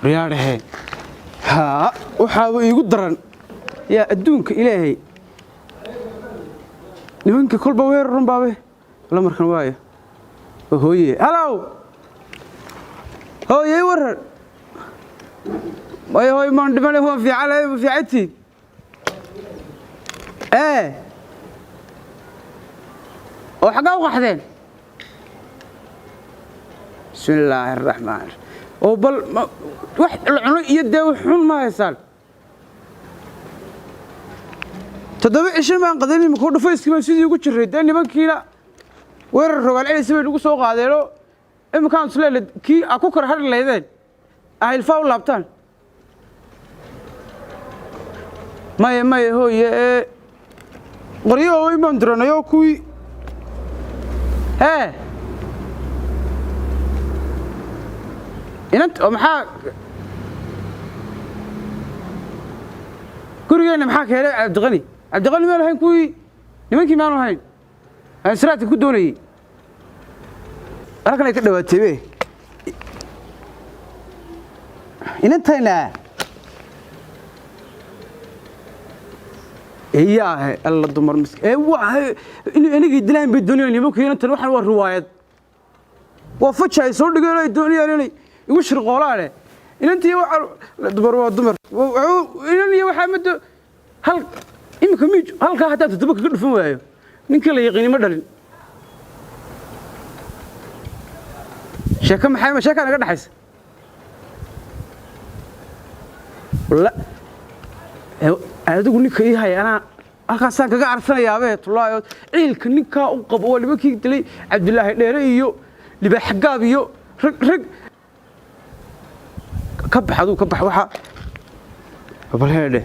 رياضه ها وحاو igu daran يا adduunka ilaahay nimanka kolba weerarun baabe la markan waayo hooye hello hooye warar way hooy maan dhimane hoo fiicati oo xagaa u qaxdeen bismillaahi raxmaan oo bal wax cuno iyo deew xun ma haysan toddoba cisho maan qadani ma ku dhufayskii baan sidii ugu jiray dee nimankiina weerar rogaal celisay bay ugu soo qaadeen oo imkaan isleeyahay kii ku kor har leedeen ahilfaa u laabtaan may hooye qoryo oo iman diranayo kuwii inant oo maxaa gurigeena maxaa ka helay cabdiqani ma lahayn kuwii nimankii maanu hayn aan siraadka ku doonayay halkan ay ka dhawaatay inantayna إياه الله دمر مسك واه إني قدلان بالدنيا اللي ممكن أنت نروح نور روايات وفتش هاي صور دقيقة الدنيا اللي وش رقالة إن أنت دمر ودمر إنني وحمد هل يمكن ميج هل كهذا تدبك كل فمايه نكلا يقيني مدرن شكم حيم شكل أنا قد حس ولا أنا تقول لك إيه هاي أنا أخاصة كذا عرفنا يا بيت الله عيل كنيكا وقب واللي بكي تلي عبد الله الليريو اللي بحجابيو رق كبح هذو كبح وحى قبل هذا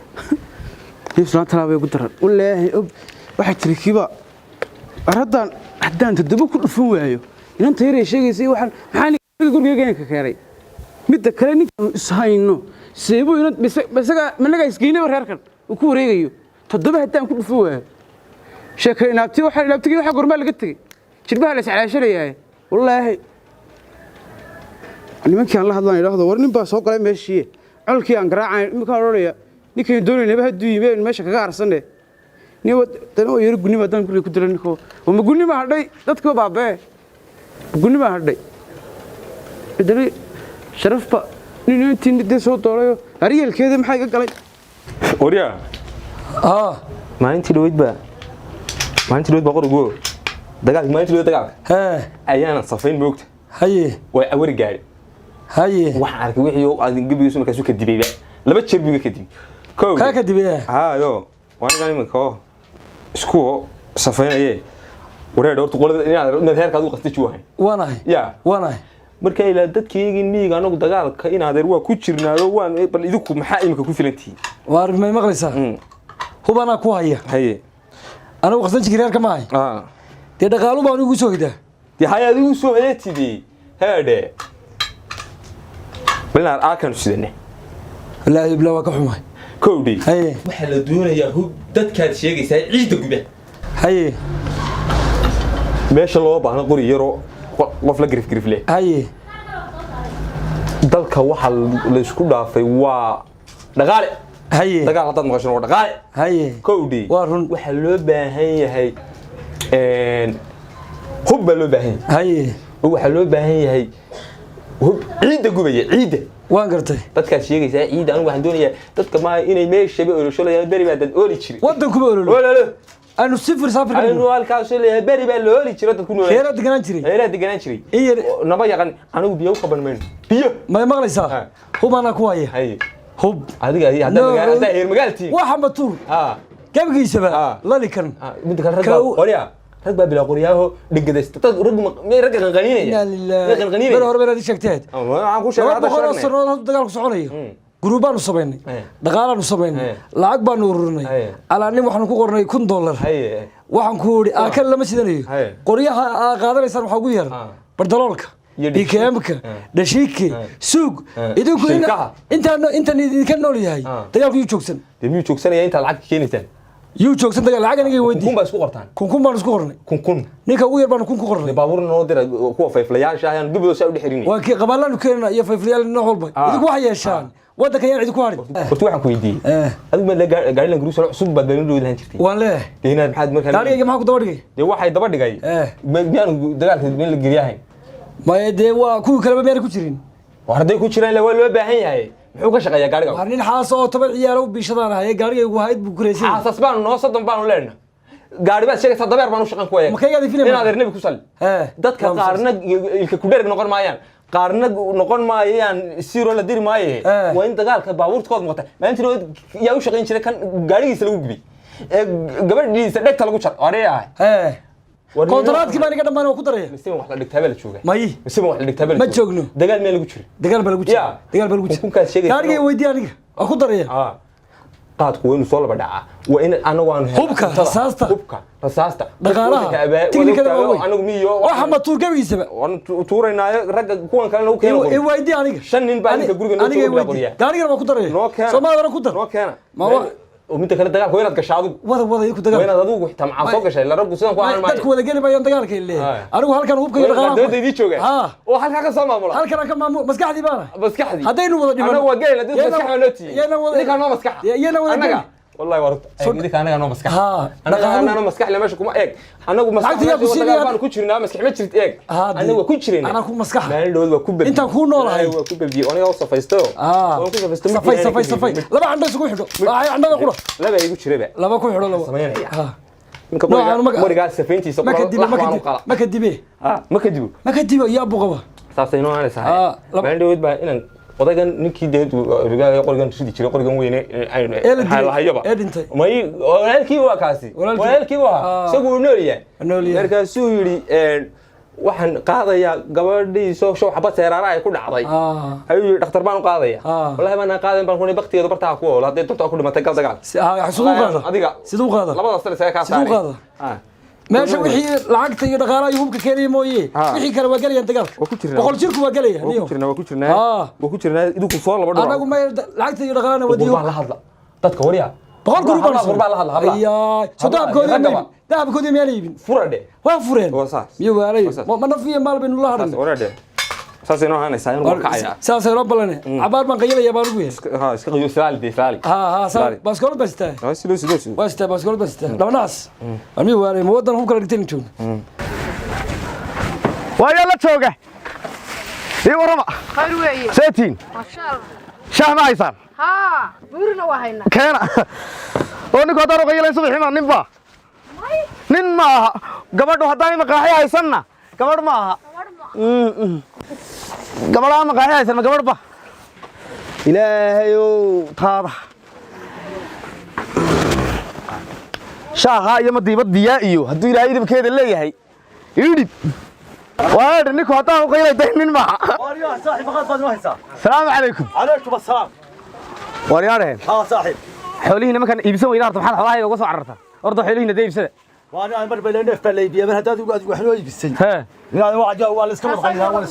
يفصل ترى بيقدر ولا واحد تركيبه أردان حدان تدبو كل فوقه إن أنت هري شيء زي واحد حالي يقول جيجانك كاري متى كلامك إسهاينو سيبو إن بس منك إسكينه ورهركن وكوريجيو تدبه حدان كل فوقه شكل نبتي واحد نبتي واحد قرمال قتي شربها لس على شريه والله اللي ممكن الله هذا يلاحظه ورني بس هو كلام ماشي علكي عن قراعة ممكن روريا نيكي دوني نبه الدوي بين ماشي كعار سنة نيو تنو يرجعني بدن كل كدرة نيكو وما قولني ما هردي تذكر بابه قولني ما هردي إدري شرف با نيو تين دي صوت طاريو أريال كذا محاجة قلي أوريا ما أنت لويد با ما أنت لويد بقول جو دقاق ما أنت لويد دقاق أيانا صفين بوقت هاي وأوري جاري هاي waxaan wixii aan gabi soo markaas ka dibay laba jeer biga ka dib ka dibay yo waan gaani ma ko isku safaynayay wareer horta qolada inaad heerkaad u qastay juwahay waanahay marka ila dadkayga miiga anagu dagaalka inaad waa ku jirnaado waan bal idinku maxaa imika ku filantii waar ma maqlaysaa hubana ku haya anagu qasdan jireerka ma hay de dhaqaalu baan ugu soo hidaa de hay'ad ugu soo heetidii heede بلان آكل سيدنا لا يبلا وكحمه كودي waxa la doonayaa hub dadka sheegaysa ciida gube meesha loo baahna qori yaro qof la grif leh dalka waxa la isku dhaafay waa dhaqaale dagaal dad maqashan waa dhaqaale kowdi waxa loo baahan yahay hub loo baahan waxa loo baahan yahay ciida gubaya ciida waan gartay dadka sheegaysa ciida anigu waxaan doonayaa dadka ma inay meesha oolashoolayaan bari baa dad ooli jiray wadanku ma oolalo anu sifir safir anu halkaas leeyahay bari baa la ooli jiray dadku noo heerad deganaan jiray naba yaqaan anigu biyo ka banmeen biyo ma maqlaysaa hubana ku haya hub adiga hadda heer magaaltii waxa matuur gabigiisaba lalikan mid kale rag qoriya rag baa bila qoriyaaho dhigadaysta dad rag qanqaniinaya bal hore baad sheegteed waxaan ku sheegay hada sharci dagaalku soconayo guruubaan u sameynay dhaqaalaha u sameynay lacag baan u ururinay alaanin waxaan ku qornay $1 waxaan ku yiri aakal lama sidanayo qoriyaha qaadanaysan waxa ugu yar bardaloolka BKM-ka dashiike suuq idinku inta idinka nool yahay dagaalku joogsan miyuu joogsanaya inta lacag keenaysan يوتيوب سنتك العجل نجي ودي كون بس كورتان كون ما نسكو قرني كون نيكا وير بان كون قرني بابور نو دير كو فيفليال شاهان قبل سو دحريني وكي قبلنا كنا يا فيفليال نوع والبا يدك واحد يشان ودك يا عيد كواري قلت waxaan ku weydiiyay adigu ma gaari la guruus cusub bad baan u lahan jirtay waan leeh deena maxaad markaa gaariga maxaa ku daba dhigay de waxay daba dhigay miyaan dagaalka meel la geliyahay ma de waa kuwa kale meel ku jirin war haday ku jiraan waa loo baahan yahay muxuu ka shaqeeyaa gaariga war nin xaas oo toban ciyaar u biishadaan ahay gaariga ugu hayd buu kureysay xaasas baan noo soddon baan u leenahay gaari baad sheegaysaa dabeer baan u shaqan ku waayay ma kayga difinay inaad nabi ku sal dadka qaarna ilka ku dheer noqon maayaan qaarna noqon maayaan siro la diri maaye waa in dagaalka baabuurtooda muuqata maalintii yaa u shaqeyn jiray kan gaarigiisa lagu gubay gabadhiisa dhegta lagu jar oreeyahay kontraadkii baan iga dhamaan ku daray mise wax la dhigtaa baa la joogaa may mise wax la dhigtaa baa la ma joogno dagaal meel lagu jiro dagaal baa lagu jiro dagaal baa lagu jiro kunkaas sheegay gaariga weydii aniga waa ku daray qaadku waa inuu soo laba dhacaa waa in anagu aan hubka rasaasta dhaqaalaha tiknikada anagu miyo waxa ma tuur gabigiisaba waan tuuraynaayo ragga kuwan kalena u keeno ee weydii aniga shan nin baa ninka guriga noo soo qoriya gaariga waa ku daray Soomaaliya ku dar noo keena ومنت كلا دجال كوينات قشادو وضع يكون دجال وين هذا وقت مع صوق قشة لا رب وسنا كوان ما تدك ولا جاني بيان دجال كله أنا وهالكن هو بكير دجال ده دي شوجة وهالكن كسر معمولا هالكن كم معمول مسكح دي بنا مسكح دي هذين وضع أنا وجاي لدي مسكح نوتي اللي كان ما مسكح يلا وضع والله ورد اللي كان أنا مسكح أنا مسكح لما شكو ما إيك أنا مسكح أنا كوتشرنا مسكح ما تشرت إيك أنا وكوتشرنا أنا كون مسكح ما اللي هو كوب أنت كون نور هاي كوب بي أنا أوصف فايستو صفي لا ما عندنا سكون حلو عندنا قرة لا بقى يقول شربة لا ما كون حلو لا ما رجع سفينتي سكر ما كدبه ما كدبه يا أبو قبا saasayno aan sahay baan dhawad baa inaan odaygan ninkii deed rigaa qorigan sidii jiray qorigan weyne ay hayaba may walaalkii waa kaasi walaalkii waa isagu noolyahay markaasuu yiri waxaan qaadayaa gabadhii soo xabad seeraara ay ku dhacday ayuu dhakhtar baan u qaadaya wallahi baan qaadayn baan ku baqtigeedu bartaa ku wala haday dadku ku dhimatay gal dagaal sidoo qaada adiga sidoo qaada labada sare ka saaray sidoo qaada meesha wixii lacagta iyo dhaqaalaha iyo hubka keenay mooyee wixii kale waa galayaan dagaalka boqol jirku waa galaya waa ku jirnaa idinku soo laba dhawaa anagu ma lacagta iyo dhaqaalaha wadiyo la hadla dadka wariya boqol group baa la hadla ayaa dahabkoodii meel iibin furade waa fureen miyo waalayo ma nafiya maal bin la hadan orade saasay noo hanaysaa inuu kacaya saasay loo balane abaar baan qayilaya baan ugu ha iska qayo saali baskol basta wasta baskol basta labanaas ami waale ma wadan hum kala dhigteen joog waa la jooga ii warama khayr weeye seetiin ma sha Allah shahma aysan ha buurna waa hayna keena oo ninka hadaan u qayilay subaxii ma nin ba nin ma gabadhu hadaan ma qaaxay haysanna gabadh ma aha gabadha ma qaaxay haysan ma gabadh ba ilaahayo taada shaaha iyo madiibad diyaa iyo hadduu ilaahay idibkeeda leeyahay idib وهذا نيكو هتاو قيلة دهنين معه. وريا صاحب غاد ما هيسا. السلام عليكم. عليكم السلام. وريا رهن. صاحب. حولينا ما كان يبسون وينار طبعا حوالي وقصوا عرتها. أرض حولينا ده يبسون. وأنا مر بلنا في بلدي من هذا وحلو يبسون. ها. لا واحد جا ولا سكبت غيره.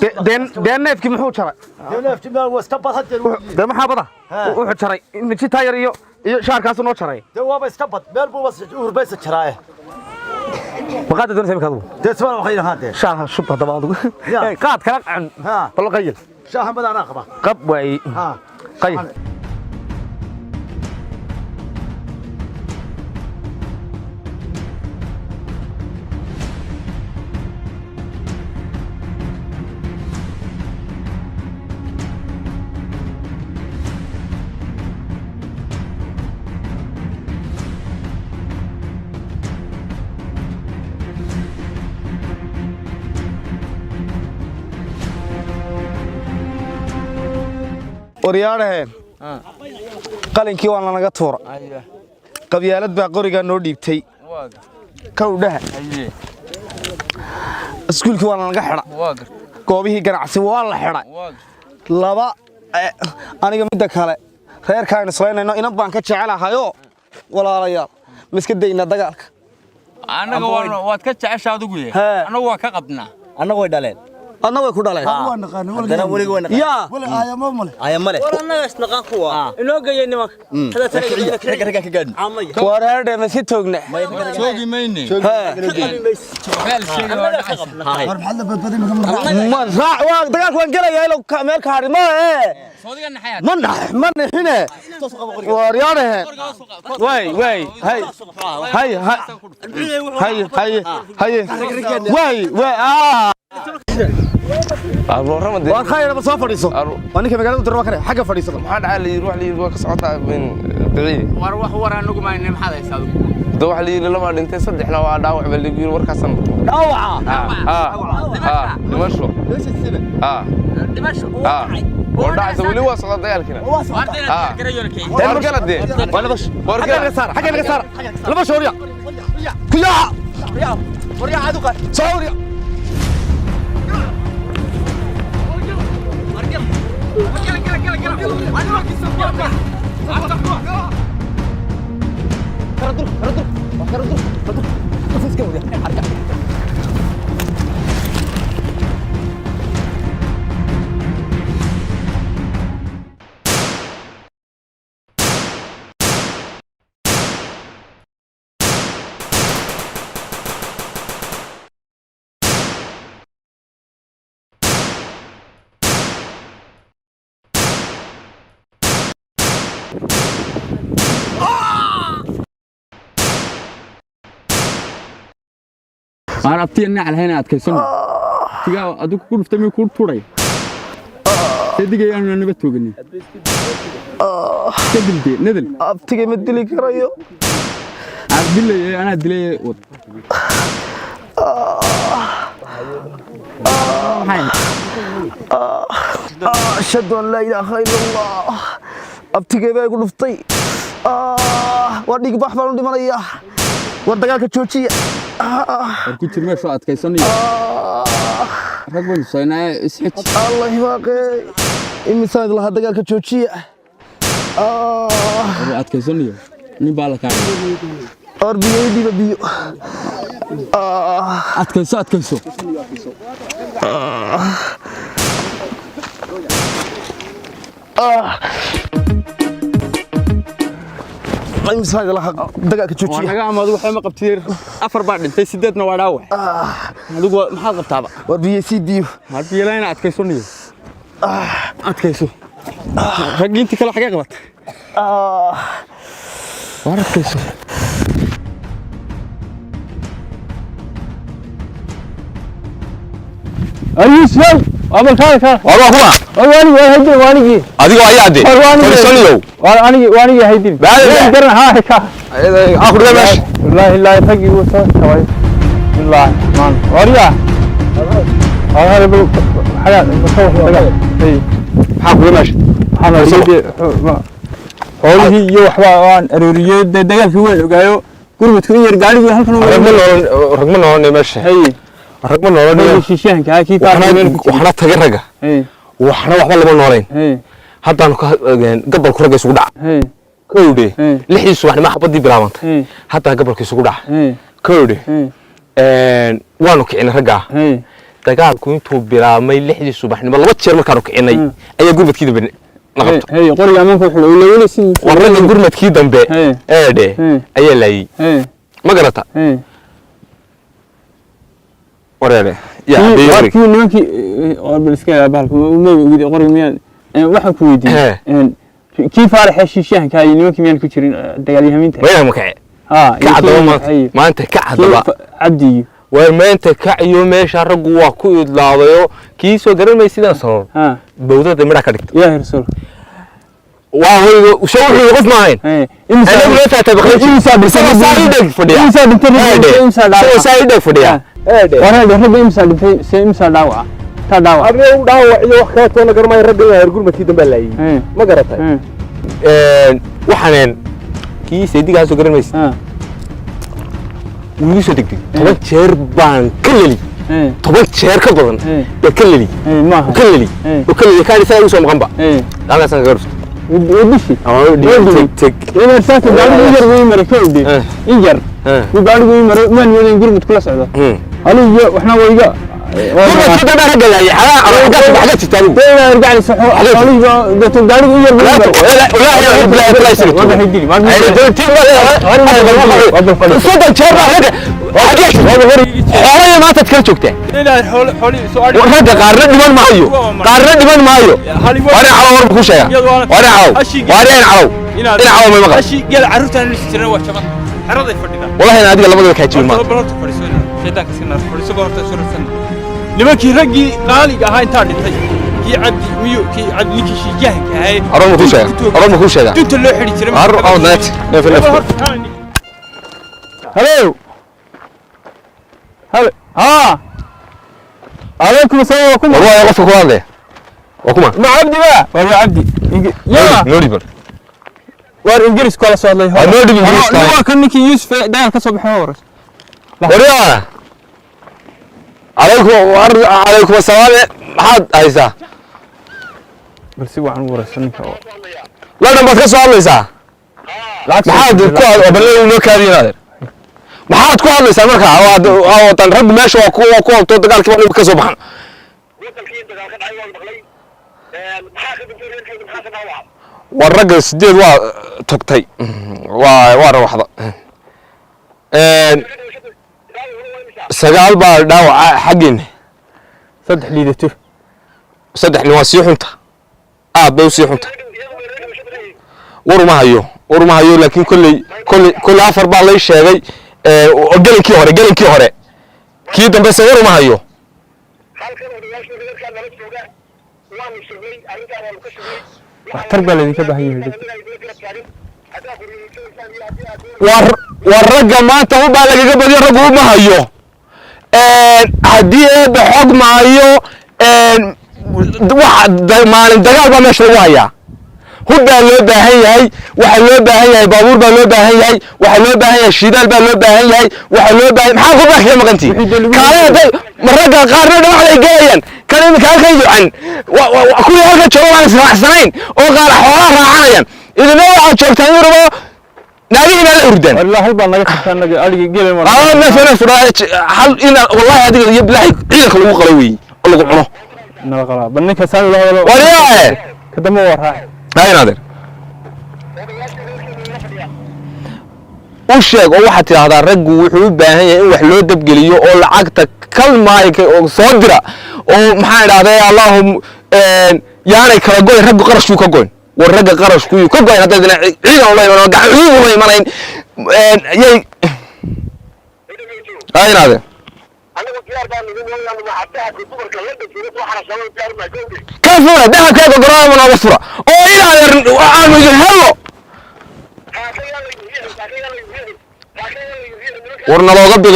دين ناف كم حوت شرى. دين ناف كم وسكبت هذا. ده محابضة. وحوت شرى. نشي تاير يو شهر كاسو نوت شرى. ده هو بس سكبت بيربو بس وربيس شرى. بقعد دون سامي كذو. تسمع خير هذا. شاه شبه طبعا. قاعد كلام عن. ها. والله قيل. شاه بدأ ناقبه. قب وعي. ها. قيل. ورياره قلنكي وانا naga tuura qabyaalad baa qoriga noo dhiibtay ka u dhaha iskuulkii waana naga xidha goobihii ganacsi waa la xidhay laba aniga midda kale reerkaan islaynayno inan baan ka jecelahayo walaalayaal miska dayna dagaalka anaga waad ka jeceshaa adigu anagu waa ka qabnaa anagu way dhaleen أنا ويكون عليه أنا ولي وين يا ولا آية مملة آية ملك ولا ناس نقان كوا إنه جاي نمك هذا ترى رجع كجن Wareer ma si toogna. شوقي ميني مرحلة بدبدي Ma raac waa dagaalku waan galaya ilo meel ka harimo man hina waryaanahe way أبو رمضان وخير بس فديسو وأنا كم قاعد أدور وكره حاجة فديسو ما حد علي يروح لي يروح كسعة من بعيد وروح ورا نقول ما إني محل يساوي دوح لي لما أنت صدق إحنا وعداوع باللي بيقول ورك حسن دوعة دمشق ليش السبب دمشق وردا سوي وصل ضيال كنا ورجال دي ولا بس ورجال حاجة القصار لا بس وريا كلها وريا عدوك سوريا أنا أبتي على هنا أتكلم تيجا أدوك كل فتمي كل طوري تدقي أنا نبتوقني تدلتي ندل abtiga ma dili karayo عبدالله أنا أدلي وط أشهد أن لا إله إلا الله abtiga baa igu dhuftay waa dhig bax baan u dhimanaya war dagaalka joojiya كنت ما شو أتكلم رقم صيناء إسحت الله يبارك إمسان الله dagaalka joojiya أتكلم نبالك or biyo biyo أتكلم إمسان الله dagaalka joojiya وأنا قاعد أروح ما قبتير أفر بعد أنت سدتنا وراوح هذا محل قبتابع war biyo sii diyo هذا يلاين أتكلم أتكلم رجلي أنت كلا حاجة قبت وأتكلم أيوة أبغى كذا والله هو واني أديك ويا أدي فرسانيو واني هيدي بعد ها هيك آخر ده ماشي والله لا يفقي وصل كويس والله مان وريا هذا بقول حاجة مسوي حاجة إيه آخر ده ماشي أنا سيدي هذه يوحوا وان أروريات دجال في وين وجايو كل بتكون يرجع لي هالكلام رقم نورني ماشي هي رقم نورني شيشان كيف وحنا تجرجة وحنا وحنا اللي بنورين هذا أنا قبل كرجة سوداء كودي لحية سواء ما حبضي برامت حتى قبل كسوداء كودي وانو كأنه رجع دجال كنتو برامي لحية سواء ما الله بتشير مكانه كأنه أي قربة كده بن نقطة هي قرية أمامك حلو ولا سين والله قربة كده بن ده أي لاي ما قرأتها وريله يا بيوري كل ما كي بالسكيل بالك وما يقول قرية ميان واحد كويدي كيف فرح الشيشان كاي نيو كميان كتيرين دجال يهمينته وين مكعي كعدو ما أنت كعدو عبدي وما أنت كعيو ماشي رجوا كويد لاضيو كيسو قرن ما يصير صار بوده دمرة كدك يا رسول وهو وشوفي يقف معين أنا بقول تبغى إنسان سايدك فديا إنسان سايدك فديا وانا بحب إنسان داوع تداوع أنا داوع إذا وقت ولا قرن ما يرجع يرجع ما تيجي بلاي ما قرأتها وحنان كيس يديك عايز قرن ما يصير ويسو دقيق طبعا شهر بان كللي طبعا شهر كبرن كللي كللي كان يسوي سوم غنبا أنا سانغرف ودشي تك إذا سافر بعد يجر ويمر كودي يجر وبعد ويمر من يقول قرمت كل سعودة قالوا وإحنا ويجا كل كده بقى رجع يا حاجات تستاهل ارجع لي صحو ده تداري وير لا يصير ما هيديني ما صوت الشارع هذا حوالي ما تتكلم شوكته لا حولي سؤال وهذا قارن دمان مايو وانا على ورب كل شيء وانا عاو ما مقال اشي قال عرفت انا ليش ترى وشباب عرضي فدينا والله انا ادق لبدك كاجي ما شيطانك سنة فريسو بورتا سورسن nimankii raggii qaaliga ahaa intaa dhintay kii cabdi miyo kii cabdi ninkii shijahanka ahay aroma ku sheega dunta loo xiri jiray hello ها عليكم السلام عليكم والله قفك واضح وكما ما عبدي بقى والله عبدي يا نوري بر وار انجليز كلا سو الله نوري بالانجليز هو كان نيكي يوسف داير كسو بخورس وريا عليكم السلام حد هيسا بس هو عن ورسنك لا ما كسو هليسا maxaad ku abalay inoo kaadinaadeer maxaad ku hadlaysaa markaa waa tan rag meesha waa ku qabto dagaalkii baa ka soo baxan war ragga 8 waa togtay waa rawaxda 9 baa dhaawac xaggeen 3 liidato 3 waa sii xunta bay sii xunta war ma hayo laakiin kulli afar baa lay sheegay gelinkii hore kii dambe war ma hayo waxtar baa idinka baahan war ragga maanta u baa lagaga badiyo raggu ma hayo haddii eebbe xog maayo maalin dagaal baa meesha lagu hayaa hub baa loo baahan yahay waxa loo baahan yahay baabuur baa loo baahan yahay waxa loo baahan yahay shidaal baa loo baahan yahay waxa loo baahan maxaa ku baaxiya maqantii kaalada maraga qaarna dhinac ay geeyaan kan imika halkan yucan kuwii halkan jooga waan israacsanayn oo qaar xoolaha raacanayaan idina waxaad joogtaan yurubo naadihi baa la urdaan wallahi baa naga tagtaan naga aligi geelay mar ma fana furaa hal ina wallahi adiga iyo bilahi ciidanka lagu qalay weey oo lagu cuno nala qalaa banninka saan la wada wariyaa kadama waraa naadir u sheeg oo waxaad tidhaahdaa raggu wuxuu u baahan yahay in wax loo dabgeliyo oo lacagta kalmaayka oo soo dira oo maxaan idhahday allahum yaanay kala goyn raggu qarashkuu ka goyn war ragga qarashkuu ka goyn hadday ciidan ula iman gacan ciidan ula imanayn yay naadir كفورة ده كذا قرآن من أبصرة أو إلى أنا يجهله ورنا لو قبض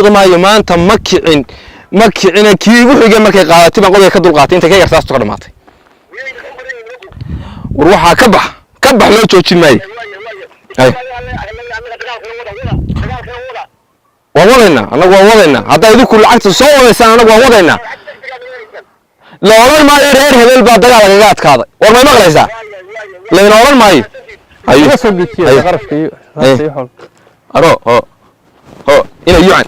مايو ما أنت مكعين كي وحجة مكي قاتي ما قولي كدول قاتي أنت كي يرتاس تقدماتي وروحها كبح لو تشوتش ماي هاي ووضعنا أنا ووضعنا هذا يدك كل عكس صور إنسان أنا ووضعنا لا والله ما يرهر هذا البعض على جات كذا والله ما غليزه لأن والله ما هي أيوة أيوة أرو إلى يوعن